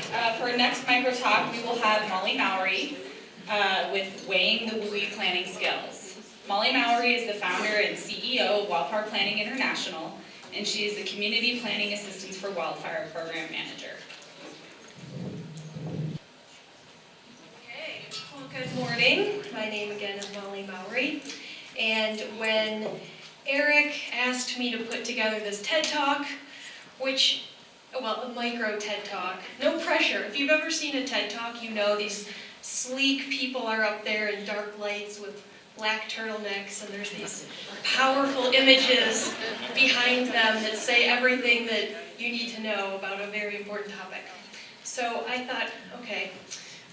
For our next micro talk, we will have Molly Mowery with Weighing the WUI Planning Skills. Molly Mowery is the founder and CEO of Wildfire Planning International, and she is the Community Planning Assistance for Wildfire Program Manager. Okay, well, good morning. My name again is Molly Mowery, and when Eric asked me to put together this TED Talk, a micro TED Talk. No pressure. If you've ever seen a TED Talk, you know these sleek people are up there in dark lights with black turtlenecks, and there's these powerful images behind them that say everything that you need to know about a very important topic. So I thought, okay,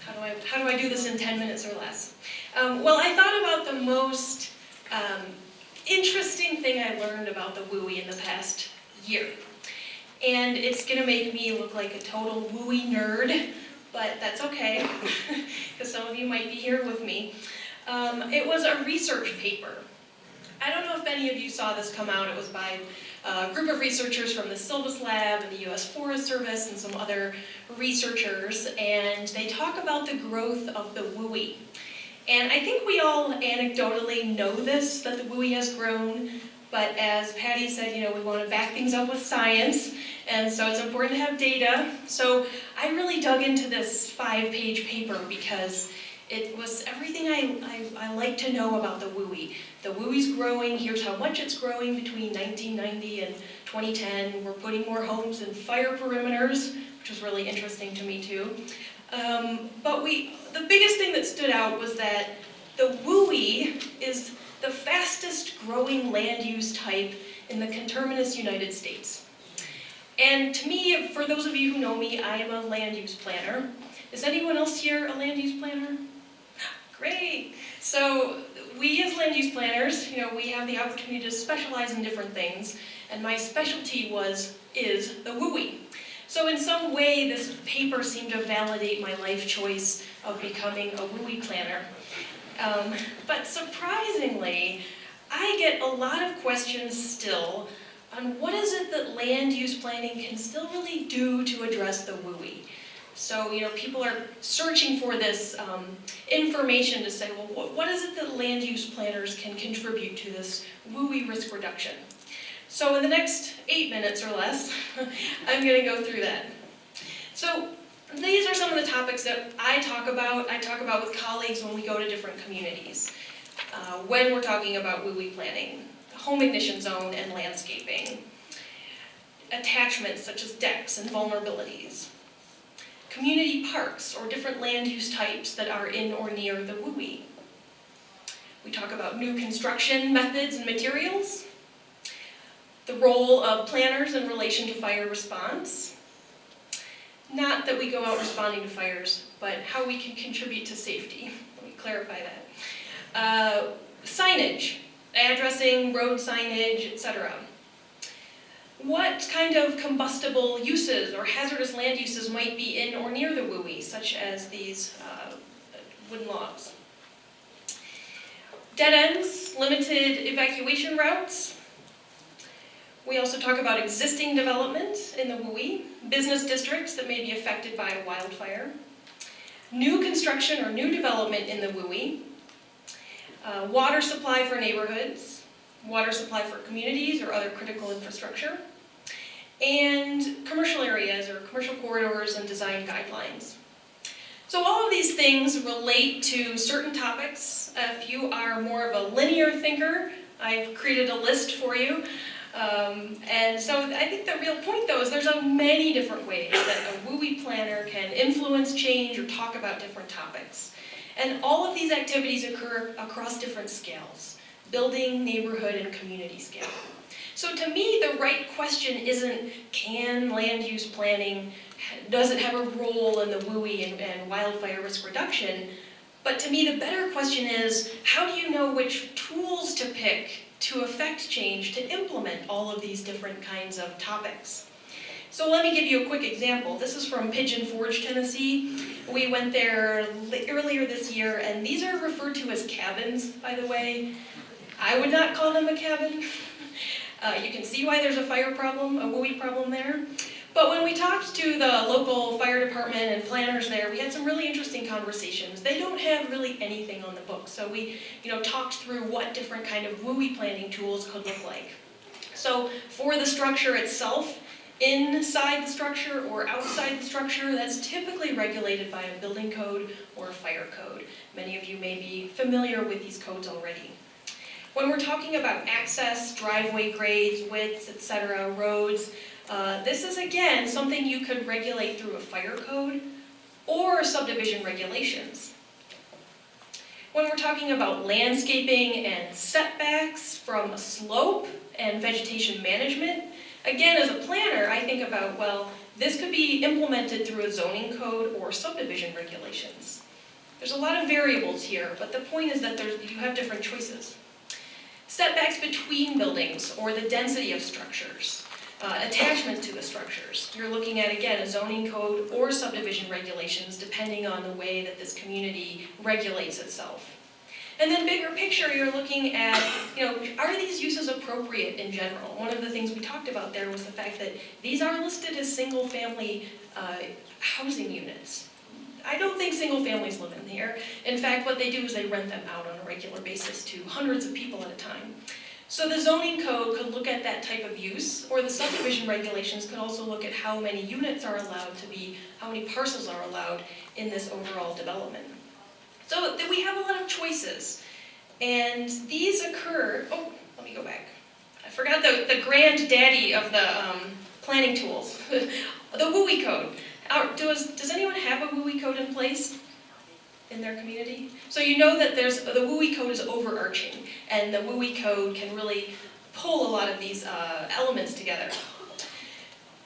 how do I do this in 10 minutes or less? I thought about the most interesting thing I learned about the WUI in the past year. And it's going to make me look like a total WUI nerd, but that's okay, because some of you might be here with me. It was a research paper. I don't know if any of you saw this come out. It was by a group of researchers from the Silvis Lab and the US Forest Service and some other researchers, and they talk about the growth of the WUI. And I think we all anecdotally know this, that the WUI has grown. But as Patty said, we want to back things up with science, and so it's important to have data. So I really dug into this 5-page paper because it was everything I like to know about the WUI. The WUI's growing. Here's how much it's growing between 1990 and 2010. We're putting more homes in fire perimeters, which was really interesting to me too. The biggest thing that stood out was that the WUI is the fastest growing land use type in the conterminous United States. And to me, for those of you who know me, I am a land use planner. Is anyone else here a land use planner? Great. So we as land use planners, we have the opportunity to specialize in different things, and my specialty is the WUI. So in some way, this paper seemed to validate my life choice of becoming a WUI planner. But surprisingly, I get a lot of questions still on what is it that land use planning can still really do to address the WUI. So, people are searching for this information to say, well, what is it that land use planners can contribute to this WUI risk reduction? So in the next 8 minutes or less, I'm going to go through that. So these are some of the topics that I talk about with colleagues when we go to different communities. When we're talking about WUI planning, home ignition zone and landscaping, attachments such as decks and vulnerabilities, community parks or different land use types that are in or near the WUI. We talk about new construction methods and materials, the role of planners in relation to fire response. Not that we go out responding to fires, but how we can contribute to safety. Let me clarify that. Signage, addressing, road signage, etc. What kind of combustible uses or hazardous land uses might be in or near the WUI, such as these wooden logs? Dead ends, limited evacuation routes. We also talk about existing development in the WUI, business districts that may be affected by a wildfire, new construction or new development in the WUI, water supply for neighborhoods, water supply for communities or other critical infrastructure, and commercial areas or commercial corridors and design guidelines. So all of these things relate to certain topics. If you are more of a linear thinker, I've created a list for you. And so I think the real point, though, is there's many different ways that a WUI planner can influence change or talk about different topics. And all of these activities occur across different scales: building, neighborhood, and community scale. So to me, the right question isn't, can land use planning, does it have a role in the WUI and wildfire risk reduction? But to me, the better question is, how do you know which tools to pick to affect change, to implement all of these different kinds of topics? So let me give you a quick example. This is from Pigeon Forge, Tennessee. We went there earlier this year, and these are referred to as cabins, by the way. I would not call them a cabin. You can see why there's a fire problem, a WUI problem there. But when we talked to the local fire department and planners there, we had some really interesting conversations. They don't have really anything on the book, so we talked through what different kind of WUI planning tools could look like. So for the structure itself, inside the structure or outside the structure, that's typically regulated by a building code or a fire code. Many of you may be familiar with these codes already. When we're talking about access, driveway grades, widths, etc., roads, this is again something you could regulate through a fire code or subdivision regulations. When we're talking about landscaping and setbacks from a slope and vegetation management, again, as a planner, I think about, well, this could be implemented through a zoning code or subdivision regulations. There's a lot of variables here, but the point is that you have different choices. Setbacks between buildings or the density of structures, attachments to the structures. You're looking at, again, a zoning code or subdivision regulations depending on the way that this community regulates itself. And then bigger picture, you're looking at, are these uses appropriate in general? One of the things we talked about there was the fact that these are listed as single-family housing units. I don't think single families live in here. In fact, what they do is they rent them out on a regular basis to hundreds of people at a time. So the zoning code could look at that type of use, or the subdivision regulations could also look at how many units are allowed to be, how many parcels are allowed in this overall development. So we have a lot of choices, and these occur, let me go back. I forgot the granddaddy of the planning tools, the WUI code. Does anyone have a WUI code in place in their community? So you know that the WUI code is overarching, and the WUI code can really pull a lot of these elements together.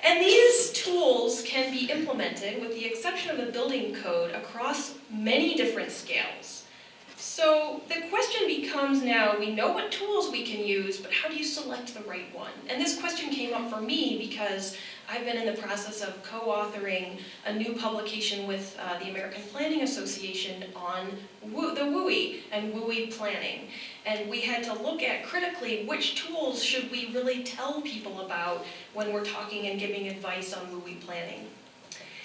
And these tools can be implemented, with the exception of the building code, across many different scales. So the question becomes now, we know what tools we can use, but how do you select the right one? And this question came up for me because I've been in the process of co-authoring a new publication with the American Planning Association on the WUI and WUI planning. And we had to look at critically which tools should we really tell people about when we're talking and giving advice on WUI planning.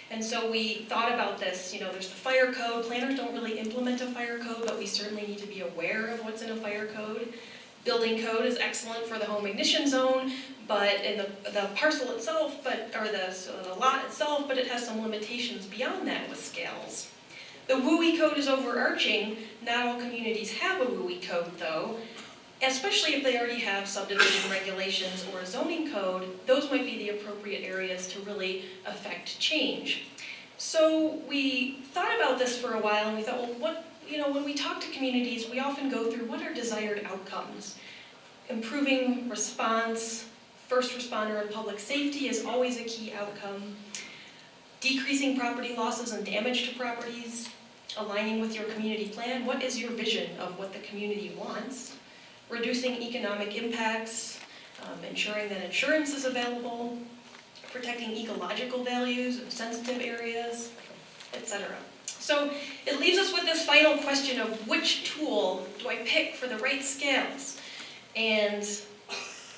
And so we thought about this, there's the fire code. Planners don't really implement a fire code, but we certainly need to be aware of what's in a fire code. Building code is excellent for the home ignition zone, but in the parcel itself, or the lot itself, but it has some limitations beyond that with scales. The WUI code is overarching. Not all communities have a WUI code though, especially if they already have subdivision regulations or a zoning code. Those might be the appropriate areas to really affect change. So we thought about this for a while, and we thought, well, when we talk to communities, we often go through what are desired outcomes. Improving response, first responder and public safety is always a key outcome. Decreasing property losses and damage to properties. Aligning with your community plan. What is your vision of what the community wants? Reducing economic impacts, ensuring that insurance is available, protecting ecological values of sensitive areas, etc. So it leaves us with this final question of which tool do I pick for the right scales? And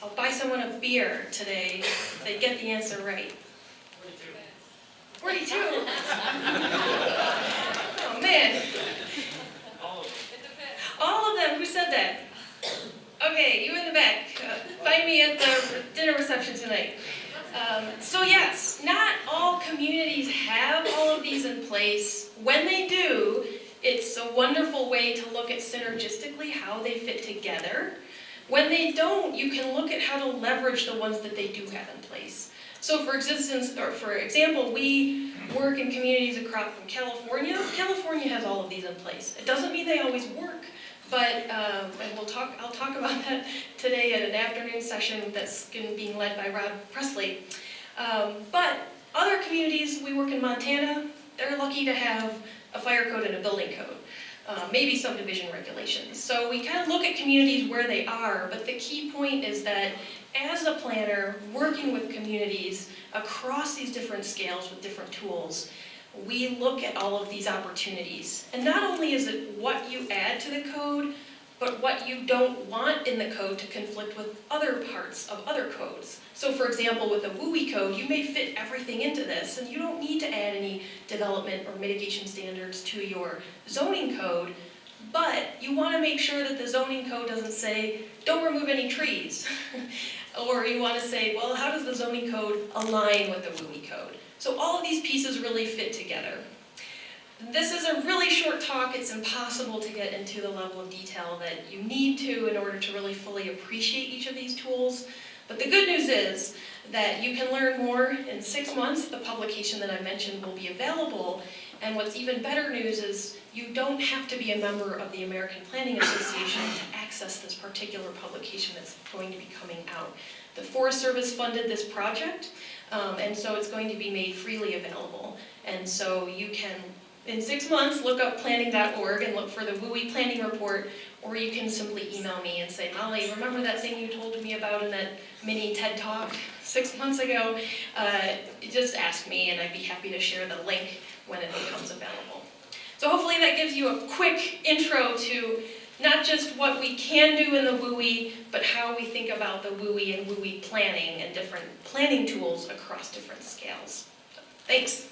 I'll buy someone a beer today if they get the answer right. 42. Oh man. All of them, who said that? Okay, you in the back. Find me at the dinner reception tonight. So yes, not all communities have all of these in place. When they do, it's a wonderful way to look at synergistically how they fit together. When they don't, you can look at how to leverage the ones that they do have in place. So for example, we work in communities across from California. California has all of these in place. It doesn't mean they always work, but and I'll talk about that today at an afternoon session that's being led by Rob Presley. But other communities, we work in Montana, they're lucky to have a fire code and a building code. Maybe subdivision regulations. So we kind of look at communities where they are, but the key point is that as a planner, working with communities across these different scales with different tools, we look at all of these opportunities. And not only is it what you add to the code, but what you don't want in the code to conflict with other parts of other codes. So for example, with the WUI code, you may fit everything into this, and you don't need to add any development or mitigation standards to your zoning code, but you want to make sure that the zoning code doesn't say, don't remove any trees. Or you want to say, well, how does the zoning code align with the WUI code? So all of these pieces really fit together. This is a really short talk. It's impossible to get into the level of detail that you need to in order to really fully appreciate each of these tools. But the good news is that you can learn more in 6 months. The publication that I mentioned will be available. And what's even better news is you don't have to be a member of the American Planning Association to access this particular publication that's going to be coming out. The Forest Service funded this project, and so it's going to be made freely available. And so you can, in 6 months, look up planning.org and look for the WUI planning report, or you can simply email me and say, Molly, remember that thing you told me about in that mini TED Talk 6 months ago? Just ask me, and I'd be happy to share the link when it becomes available. So hopefully that gives you a quick intro to not just what we can do in the WUI, but how we think about the WUI and WUI planning and different planning tools across different scales. So, thanks.